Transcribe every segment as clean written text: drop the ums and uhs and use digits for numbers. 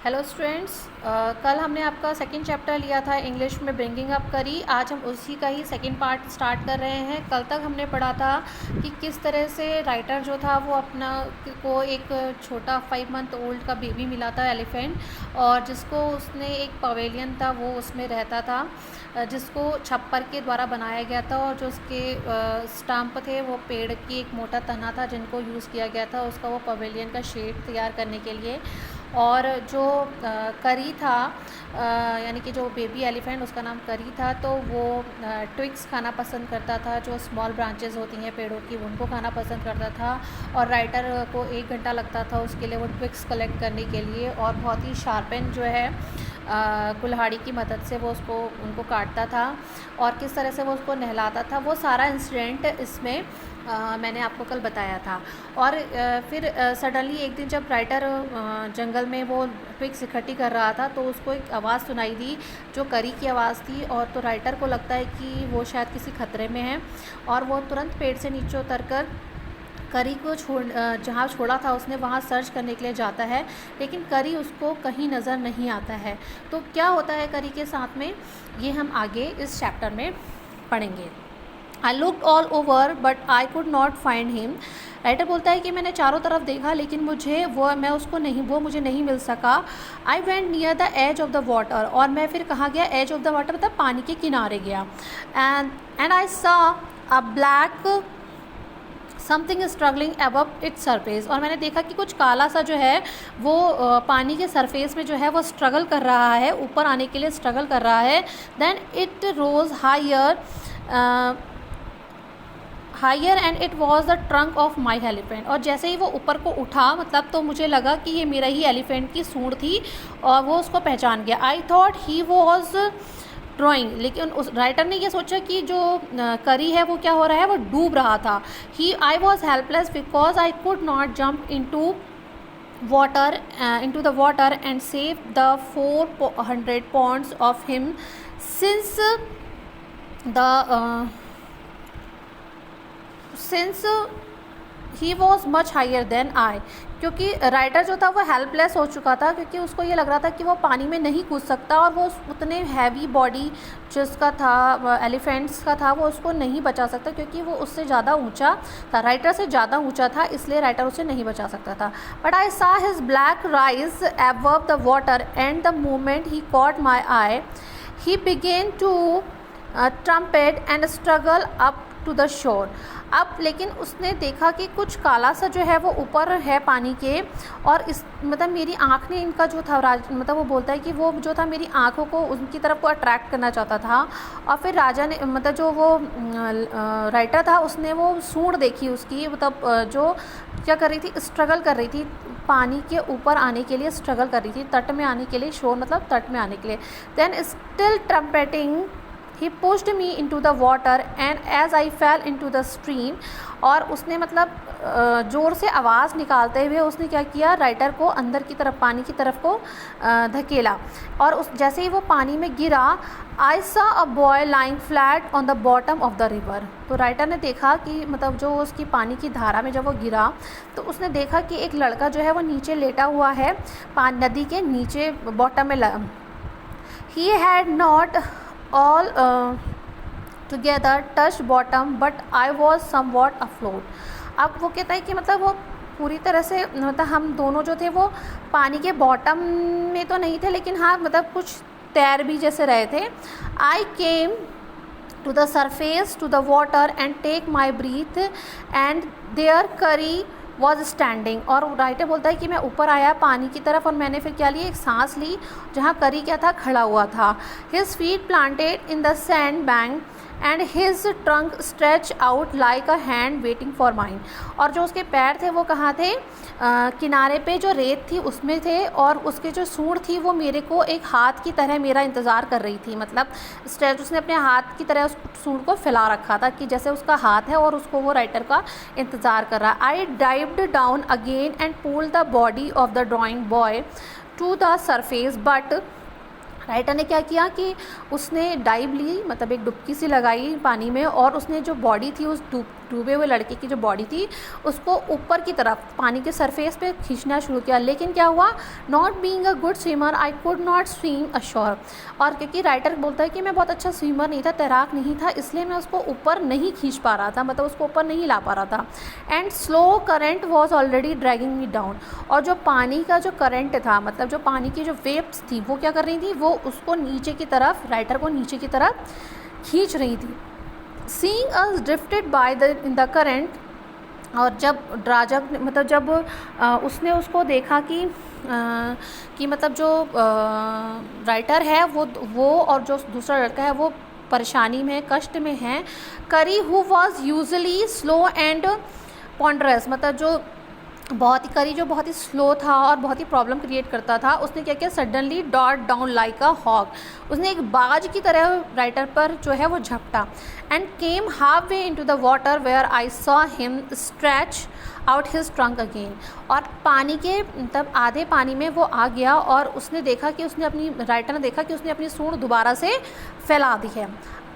Hello students, कल हमने आपका सेकंड चैप्टर लिया था इंग्लिश में ब्रिंगिंग अप करी। आज हम उसी का ही सेकंड पार्ट स्टार्ट कर रहे हैं। कल तक हमने पढ़ा था कि किस तरह से राइटर जो था वो अपना को एक छोटा 5 मंथ ओल्ड का बेबी मिला था एलिफेंट, और जिसको उसने एक पवेलियन था वो उसमें रहता था, जिसको छप्पर के द्वारा बनाया गया था, और जो उसके स्टम्प थे वो पेड़ की एक मोटा तना था जिनको यूज़ किया गया था उसका वो पवेलियन का शेप तैयार करने के लिए। और जो करी था, यानी कि जो बेबी एलिफेंट उसका नाम करी था, तो वो ट्विक्स खाना पसंद करता था। जो स्मॉल ब्रांचेस होती हैं पेड़ों की उनको खाना पसंद करता था, और राइटर को 1 घंटा लगता था उसके लिए वो ट्विक्स कलेक्ट करने के लिए, और बहुत ही शार्पन जो है कुल्हाड़ी की मदद से वो उनको काटता था, और किस तरह से वो उसको नहलाता था। वो सारा इंसिडेंट इसमें मैंने आपको कल बताया था। और फिर सडनली एक दिन जब राइटर जंगल में वो ट्विक्स इकट्ठी कर रहा था तो उसको एक आवाज़ सुनाई दी जो करी की आवाज़ थी, और तो राइटर को लगता है कि वो शायद किसी खतरे में है, और वो तुरंत पेड़ से नीचे उतरकर करी को जहाँ छोड़ा था उसने वहाँ सर्च करने के लिए जाता है, लेकिन करी उसको कहीं नज़र नहीं आता है। तो क्या होता है करी के साथ में, ये हम आगे इस चैप्टर में पढ़ेंगे। I looked all over but I could not find him. Writer बोलता है कि मैंने चारों तरफ देखा लेकिन वो मुझे नहीं मिल सका। I went near the edge of the water, और मैं फिर कहाँ गया, एज ऑफ द वाटर मतलब पानी के किनारे गया। And I saw a black something struggling above its surface, और मैंने देखा कि कुछ काला सा जो है वो पानी के सरफेस में जो है वो स्ट्रगल कर रहा है, ऊपर आने के लिए स्ट्रगल कर रहा है। Then it rose higher and it was the trunk of my elephant, और जैसे ही वो ऊपर को उठा मतलब तो मुझे लगा कि ये मेरा ही एलिफेंट की सूंड थी, और वो उसको पहचान गया। I thought he was drawing, लेकिन उस राइटर ने ये सोचा कि जो करी है वो क्या हो रहा है, वो डूब रहा था। I was helpless because I could not jump into the water and save the 400 pounds of him since he was much higher than I, क्योंकि राइटर जो था वो हेल्पलेस हो चुका था, क्योंकि उसको ये लग रहा था कि वो पानी में नहीं कूद सकता, और वो उतने हैवी बॉडी जिसका था एलिफेंट्स का था वो उसको नहीं बचा सकता, क्योंकि वो उससे ज़्यादा ऊंचा था, राइटर से ज़्यादा ऊंचा था, इसलिए राइटर उसे नहीं बचा सकता था। But I saw his black rise above the water and the moment he caught my eye he began to trumpet and struggle up to the shore. अब लेकिन उसने देखा कि कुछ काला सा जो है वो ऊपर है पानी के, और इस मतलब मेरी आँख ने इनका जो था मतलब वो बोलता है कि वो जो था मेरी आँखों को उनकी तरफ को अट्रैक्ट करना चाहता था। और फिर राजा ने मतलब जो वो राइटर था उसने वो सूंड देखी उसकी, मतलब जो क्या कर रही थी, स्ट्रगल कर रही थी पानी के ऊपर आने के लिए, स्ट्रगल कर रही थी तट में आने के लिए, शोर मतलब तट में आने के लिए। Then still trumpeting he pushed me into the water and as I fell into the stream, और उसने मतलब ज़ोर से आवाज़ निकालते हुए उसने क्या किया, राइटर को अंदर की तरफ पानी की तरफ को धकेला, और उस जैसे ही वो पानी में गिरा, I saw a boy lying flat on the bottom of the river। तो राइटर ने देखा कि मतलब जो उसकी पानी की धारा में जब वो गिरा तो उसने देखा कि एक लड़का जो है वो नीचे लेटा हुआ है नदी के नीचे बॉटम में। He had not all together touched bottom but I was somewhat afloat। अब वो कहता है कि मतलब वो पूरी तरह से मतलब हम दोनों जो थे वो पानी के बॉटम में तो नहीं थे, लेकिन हाँ मतलब कुछ तैर भी जैसे रहे थे। I came to the surface to the water and take my breath and there Curry was standing, और राइटर बोलता है कि मैं ऊपर आया पानी की तरफ और मैंने फिर क्या लिया, एक सांस ली जहाँ करी क्या था, खड़ा हुआ था। His feet planted in the sand bank and his trunk stretch out like a hand waiting for mine, और जो उसके पैर थे वो कहाँ थे, किनारे पे जो रेत थी उसमें थे, और उसके जो सूंड थी वो मेरे को एक हाथ की तरह मेरा इंतज़ार कर रही थी, मतलब स्ट्रेच उसने अपने हाथ की तरह उस सूंड को फैला रखा था कि जैसे उसका हाथ है और उसको वो राइटर का इंतज़ार कर रहा। I dived down again and pulled the body of the drowning boy to the surface, but writer ने क्या किया कि उसने डाइव ली, मतलब एक डुबकी सी लगाई पानी में, और उसने जो बॉडी थी उस डूबे हुए लड़के की जो बॉडी थी उसको ऊपर की तरफ पानी के सरफेस पे खींचना शुरू किया। लेकिन क्या हुआ, not being a good swimmer I could not swim assure. और क्योंकि राइटर बोलता है कि मैं बहुत अच्छा स्विमर नहीं था, तैराक नहीं था, इसलिए मैं उसको ऊपर नहीं खींच पा रहा था, मतलब उसको ऊपर नहीं ला पा रहा था। And slow current was already dragging me down. और जो पानी का जो करंट था, मतलब जो पानी की जो वेव्स थी वो क्या कर रही थी, वो उसको नीचे की तरफ, राइटर को नीचे की तरफ खींच रही थी। Seeing us drifted by the in the current. और जब ड्राजक मतलब जब उसने उसको देखा कि मतलब जो राइटर है वो और जो दूसरा लड़का है वो परेशानी में, कष्ट में है। Kari who was usually slow and ponderous, मतलब जो बहुत ही स्लो था और बहुत ही प्रॉब्लम क्रिएट करता था, उसने क्या किया, सडनली डॉट डाउन लाइक अ हॉक। उसने एक बाज की तरह राइटर पर जो है वो झपटा। And came half way into the water where I saw him stretch out his trunk again. और पानी के मतलब आधे पानी में वो आ गया और उसने देखा कि राइटर ने देखा कि उसने अपनी सूंड दोबारा से फैला दी है।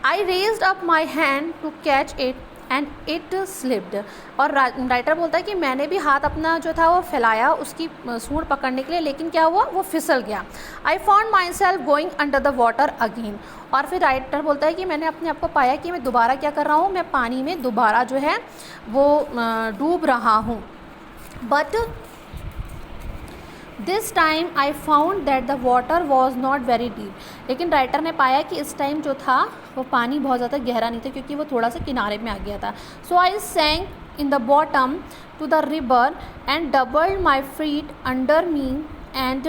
I raised up my hand to catch it and it slipped. और राइटर बोलता है कि मैंने भी हाथ अपना जो था वो फैलाया उसकी सूंड पकड़ने के लिए, लेकिन क्या हुआ, वो फिसल गया। I found my self going under the water again. और फिर राइटर बोलता है कि मैंने अपने आप को पाया कि मैं दोबारा क्या कर रहा हूँ, मैं पानी में दोबारा जो है वो डूब रहा हूँ। But this time I found that the water was not very deep. लेकिन राइटर ने पाया कि इस टाइम जो था वो पानी बहुत ज़्यादा गहरा नहीं था, क्योंकि वो थोड़ा सा किनारे में आ गया था। So I sank in the bottom to the river and doubled my feet under me and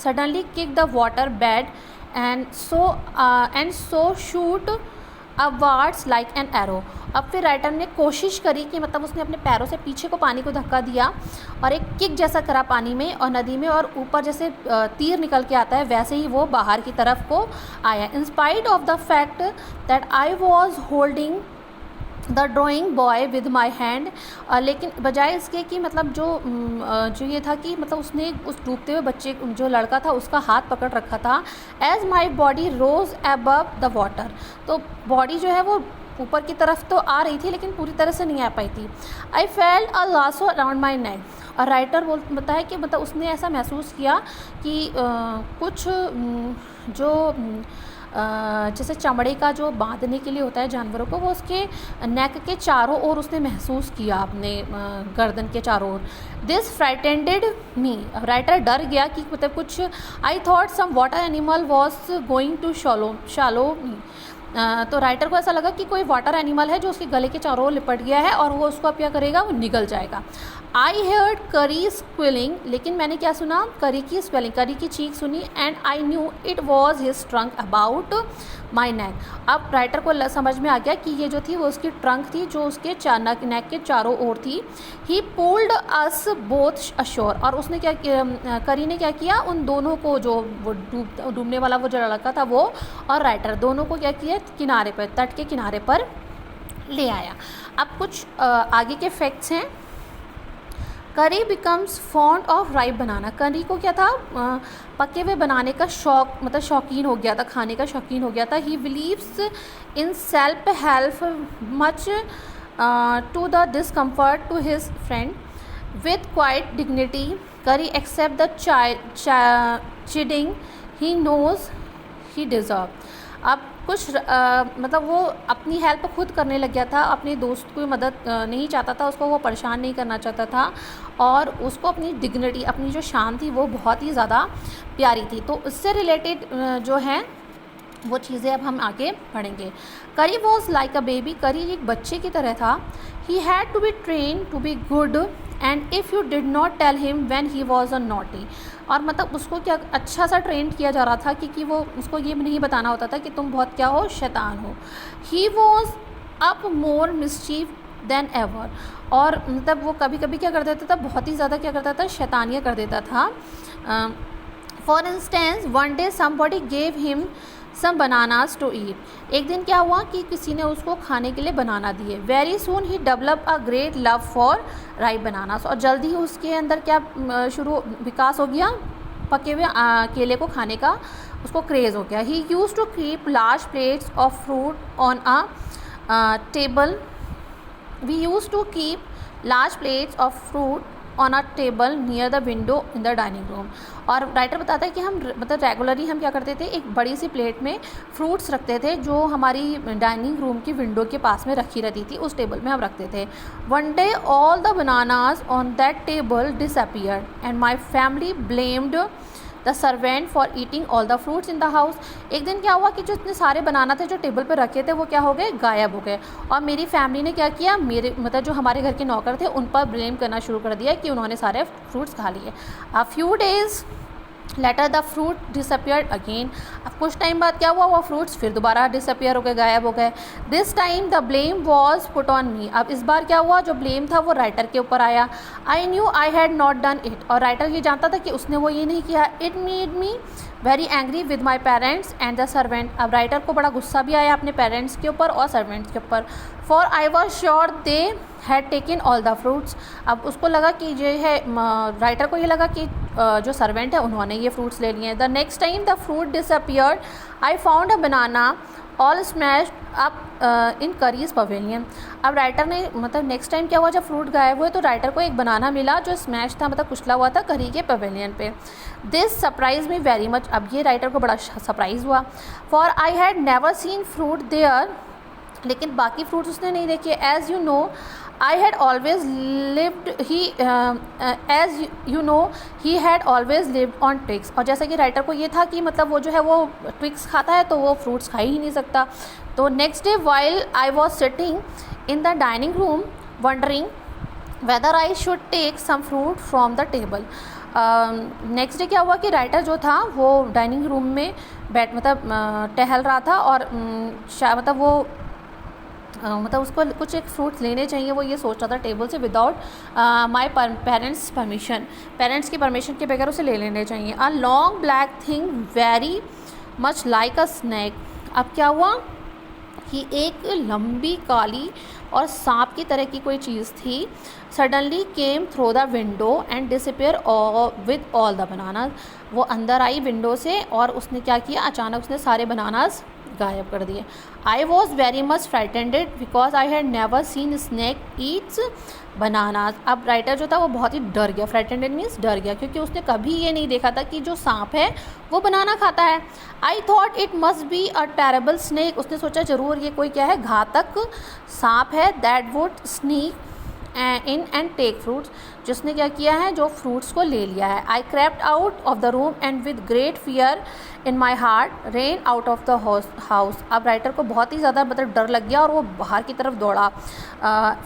suddenly kick the water bad and so shoot upwards like an arrow. अब फिर राइटर ने कोशिश करी कि मतलब उसने अपने पैरों से पीछे को पानी को धक्का दिया और एक किक जैसा करा पानी में और नदी में, और ऊपर जैसे तीर निकल के आता है वैसे ही वो बाहर की तरफ को आया। In spite of the fact that I was holding the drowning boy with my hand. लेकिन बजाय इसके कि मतलब जो ये था कि मतलब उसने उस डूबते हुए बच्चे जो लड़का था उसका हाथ पकड़ रखा था। As my body rose above the water, तो बॉडी जो है वो ऊपर की तरफ तो आ रही थी लेकिन पूरी तरह से नहीं आ पाई थी। I felt a lasso around my neck. और राइटर बताया कि मतलब उसने ऐसा महसूस किया कि कुछ जो जैसे चमड़े का जो बांधने के लिए होता है जानवरों को, वो उसके नेक के चारों ओर उसने महसूस किया, अपने गर्दन के चारों ओर। दिस फ्राइटेंडेड मी, राइटर डर गया कि मतलब कुछ, I thought some water animal was going to swallow me. तो राइटर को ऐसा लगा कि कोई वाटर एनिमल है जो उसके गले के चारों ओर लिपट गया है और वो उसको अब क्या करेगा, वो निगल जाएगा। आई हेard करी स्क्विलिंग, लेकिन मैंने क्या सुना, करी की स्पेलिंग, करी की चीख सुनी। And I knew it was his trunk about my neck. अब राइटर को समझ में आ गया कि ये जो थी वो उसकी ट्रंक थी जो उसके नेक के चारों ओर थी। ही पुल्ड अस बोथ अशोर, और उसने क्या करी ने क्या किया, उन दोनों को, जो वो डूबने वाला वो जो लड़का था वो और राइटर, दोनों को क्या किया, किनारे पर, तट के किनारे पर ले आया। अब कुछ आगे के फैक्ट्स हैं। करी बिकम्स फॉन्ड ऑफ राइप बनाना। करी को क्या था, पके हुए बनाने का शौक, मतलब शौकीन हो गया था, खाने का शौकीन हो गया था। He believes in self help much to the discomfort to his friend with quiet dignity. Kari accept the chiding he knows he deserve. अब कुछ मतलब वो अपनी हेल्प खुद करने लग गया था, अपने दोस्त की मदद नहीं चाहता था, उसको वो परेशान नहीं करना चाहता था, और उसको अपनी डिग्निटी, अपनी जो शान थी वो बहुत ही ज़्यादा प्यारी थी। तो उससे रिलेटेड जो है वो चीज़ें अब हम आगे पढ़ेंगे। करी वॉज लाइक अ बेबी, करी एक बच्चे की तरह था। He had to be train to be good and if you did not tell him when he was a naughty. और मतलब उसको क्या अच्छा सा ट्रेन किया जा रहा था क्योंकि वो उसको ये नहीं बताना होता था कि तुम बहुत क्या हो, शैतान हो। He was up more mischief then ever. और मतलब वो कभी कभी क्या कर देता था, बहुत ही ज़्यादा क्या करता था, शैतानियाँ कर देता था। For instance one day somebody gave him some bananas to eat. एक दिन क्या हुआ कि किसी ने उसको खाने के लिए बनाना दिए। Very soon he develop a great love for ripe bananas. और जल्दी ही उसके अंदर क्या विकास हो गया, पके हुए केले को खाने का उसको क्रेज़ हो गया। He use to keep large plates of fruit on a table we use to keep large plates of fruit on a table near the window in the dining room. और राइटर बताता है कि हम मतलब regularly हम क्या करते थे, एक बड़ी सी प्लेट में फ्रूट्स रखते थे जो हमारी डाइनिंग रूम की विंडो के पास में रखी रहती थी, उस टेबल में हम रखते थे। One day all the bananas on that table disappeared and my family blamed the servant for eating all the fruits in the house. एक दिन क्या हुआ कि जो इतने सारे बनाना थे जो टेबल पर रखे थे वो क्या हो गए, गायब हो गए। और मेरी फैमिली ने क्या किया, मेरे मतलब जो हमारे घर के नौकर थे उन पर ब्लेम करना शुरू कर दिया कि उन्होंने सारे फ्रूट्स खा लिए। A few days later the fruit disappeared again. अब कुछ टाइम बाद क्या हुआ, वो फ्रूट्स फिर दोबारा डिसअपियर हो गए, गायब हो गए। This time the blame was put on me. अब इस बार क्या हुआ, जो ब्लेम था वो राइटर के ऊपर आया। I knew I had not done it. और राइटर ये जानता था कि उसने वो ये नहीं किया। It made me very angry with my parents and the servant. अब राइटर को बड़ा गुस्सा भी आया अपने पेरेंट्स के ऊपर और सर्वेंट्स के ऊपर। For I was sure they had taken all the fruits. अब उसको लगा कि ये है, राइटर को ये लगा कि जो सर्वेंट है उन्होंने ये फ्रूट्स ले लिए हैं। The next time the fruit disappeared I found a banana all smashed up in curries pavilion. अब राइटर ने मतलब नेक्स्ट टाइम क्या हुआ, जब फ्रूट गायब हुए तो राइटर को एक बनाना मिला जो स्मैश था, मतलब कुचला हुआ था करी के पवेलियन पे। This surprise me very much. अब ये राइटर को बड़ा सरप्राइज़ हुआ। For I had never seen fruit there. लेकिन बाकी फ्रूट्स उसने नहीं देखे। As you know I had always lived he as you know he had always lived on twigs. और जैसे कि राइटर को ये था कि मतलब वो जो है वो ट्विक्स खाता है तो वो फ्रूट्स खा ही नहीं सकता। तो next day while I was sitting in the dining room wondering whether I should take some fruit from the table. Next day क्या हुआ कि राइटर जो था वो डाइनिंग रूम में टहल रहा था और मतलब वो मतलब उसको कुछ एक फ्रूट्स लेने चाहिए, वो ये सोच रहा था टेबल से without my parents permission. Parents की परमिशन के बगैर उसे ले लेने चाहिए। A long black thing very much like a snake. अब क्या हुआ कि एक लंबी काली और सांप की तरह की कोई चीज़ थी, suddenly came through the window and disappear with all the bananas. वो अंदर आई विंडो से और उसने क्या किया, अचानक उसने सारे बनानाज गायब कर दिए। I was very much frightened because I had never seen snake eats bananas. अब राइटर जो था वो बहुत ही डर गया। फ्राइटेंडेड मीन्स डर गया, क्योंकि उसने कभी ये नहीं देखा था कि जो सांप है वो बनाना खाता है। I thought it must be a terrible snake. उसने सोचा ज़रूर ये कोई क्या है, घातक सांप है। That would sneak in and take fruits, जिसने क्या किया है, जो फ्रूट्स को ले लिया है। I crept out of the room and with great fear in my heart ran out of the house. अब राइटर को बहुत ही ज़्यादा मतलब डर लग गया और वो बाहर की तरफ दौड़ा।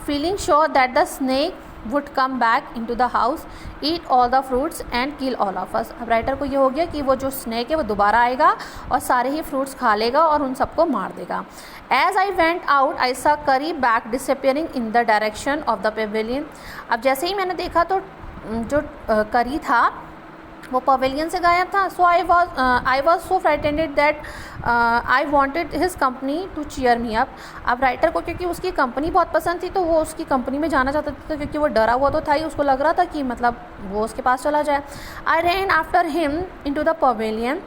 Feeling sure that the snake would come back into the house eat all the fruits and kill all of us. अब राइटर को ये हो गया कि वो जो स्नेक है वो दोबारा आएगा और सारे ही फ्रूट्स खा लेगा और उन सबको मार देगा। As I went out I saw Kari back disappearing in the direction of the pavilion. अब जैसे ही मैंने देखा तो जो करी था वो पवेलियन से गायब था। So I was so frightened that I wanted his company to cheer me up. अब राइटर को क्योंकि उसकी कंपनी बहुत पसंद थी तो वो उसकी कंपनी में जाना चाहता था, क्योंकि वो डरा हुआ तो था ही, उसको लग रहा था कि मतलब वो उसके पास चला जाए। I ran after him into the pavilion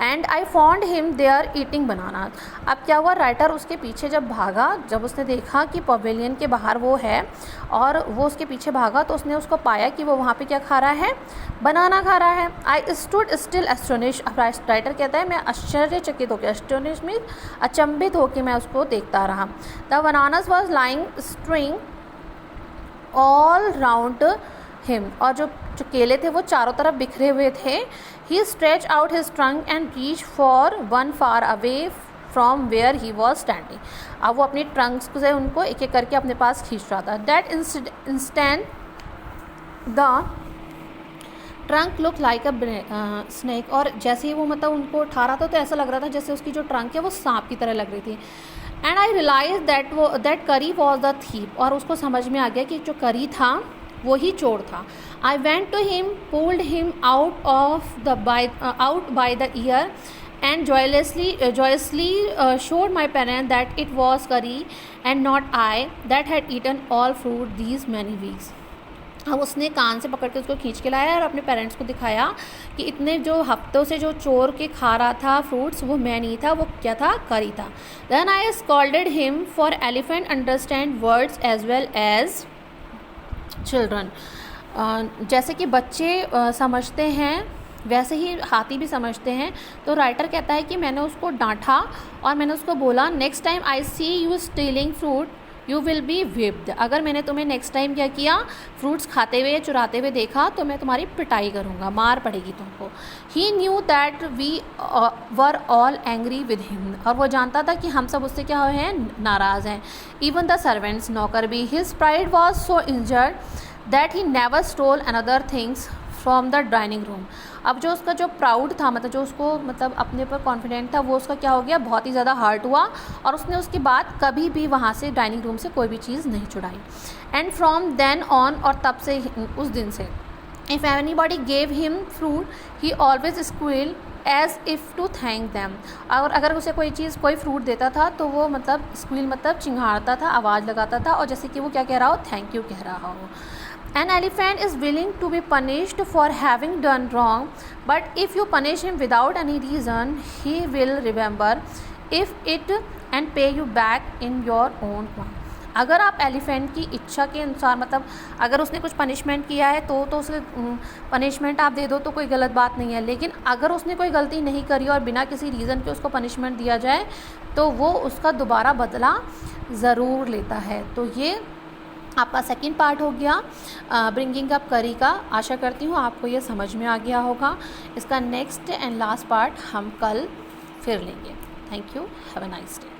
and I found him there eating banana. अब क्या हुआ, राइटर उसके पीछे जब भागा, जब उसने देखा कि पवेलियन के बाहर वो है और वो उसके पीछे भागा तो उसने उसको पाया कि वो वहाँ पे क्या खा रहा है, बनाना खा रहा है। I stood still astonish. अब राइटर कहता है मैं आश्चर्यचकित होकर, एस्टोनिश मीन अचंभित होकर मैं उसको देखता रहा। The bananas was lying string all round him. और जो केले थे वो चारों तरफ बिखरे हुए थे। He stretch out his trunk and reach for one far away from where he was standing. अब वो अपनी ट्रंक्स से उनको एक एक करके अपने पास खींच रहा था। That instant the trunk look like a snake. और जैसे ही वो मतलब उनको उठा रहा था तो ऐसा लग रहा था जैसे उसकी जो ट्रंक है वो सांप की तरह लग रही थी। एंड आई रियलाइज दैट करी वॉज द थीप। और उसको समझ में आ गया कि जो करी था वो ही चोर था। I went to him, pulled him out by the ear and joyously showed my parents that it was curry and not I that had eaten all fruit these many weeks. अब उसने कान से पकड़ के उसको खींच के लाया और अपने पेरेंट्स को दिखाया कि इतने जो हफ्तों से जो चोर के खा रहा था फ्रूट्स, वो मैं नहीं था, वो क्या था, करी था. Then I scolded him for elephant understand words as well as children. जैसे कि बच्चे समझते हैं वैसे ही हाथी भी समझते हैं. तो राइटर कहता है कि मैंने उसको डांटा और मैंने उसको बोला, next time I see you stealing fruit you will be whipped. अगर मैंने तुम्हें नेक्स्ट टाइम क्या किया, फ्रूट्स खाते हुए या चुराते हुए देखा तो मैं तुम्हारी पिटाई करूँगा, मार पड़ेगी तुमको. He knew that we were all angry with him. और वो जानता था कि हम सब उससे क्या हुए हैं, नाराज़ हैं. इवन द सर्वेंट्स, नौकर भी. His pride was so injured that he never stole another things from the dining room. अब जो उसका जो प्राउड था, मतलब जो उसको मतलब अपने पर कॉन्फिडेंट था, वो उसका क्या हो गया, बहुत ही ज़्यादा हर्ट हुआ और उसने उसके बाद कभी भी वहाँ से डाइनिंग रूम से कोई भी चीज़ नहीं छुड़ाई. एंड फ्रॉम देन ऑन, और तब से उस दिन से, if anybody gave him fruit he always squeal as if to thank them. और अगर उसे कोई चीज़, कोई फ्रूट देता था तो वो मतलब स्क्वील मतलब चिंघाड़ता था, आवाज़ लगाता था, और जैसे कि वो क्या कह रहा हो, थैंक यू कह रहा हो. An elephant is willing to be punished for having done wrong, but if you punish him without any reason, he will remember it and pay you back in your own coin. अगर आप elephant की इच्छा के अनुसार, मतलब अगर उसने कुछ पनिशमेंट किया है तो उसे पनिशमेंट आप दे दो तो कोई गलत बात नहीं है. लेकिन अगर उसने कोई गलती नहीं करी और बिना किसी रीज़न के उसको पनिशमेंट दिया जाए तो वो उसका दोबारा बदला ज़रूर लेता है. तो ये आपका सेकंड पार्ट हो गया ब्रिंगिंग अप करी का. आशा करती हूँ आपको ये समझ में आ गया होगा. इसका नेक्स्ट एंड लास्ट पार्ट हम कल फिर लेंगे. Thank you. Have a nice day.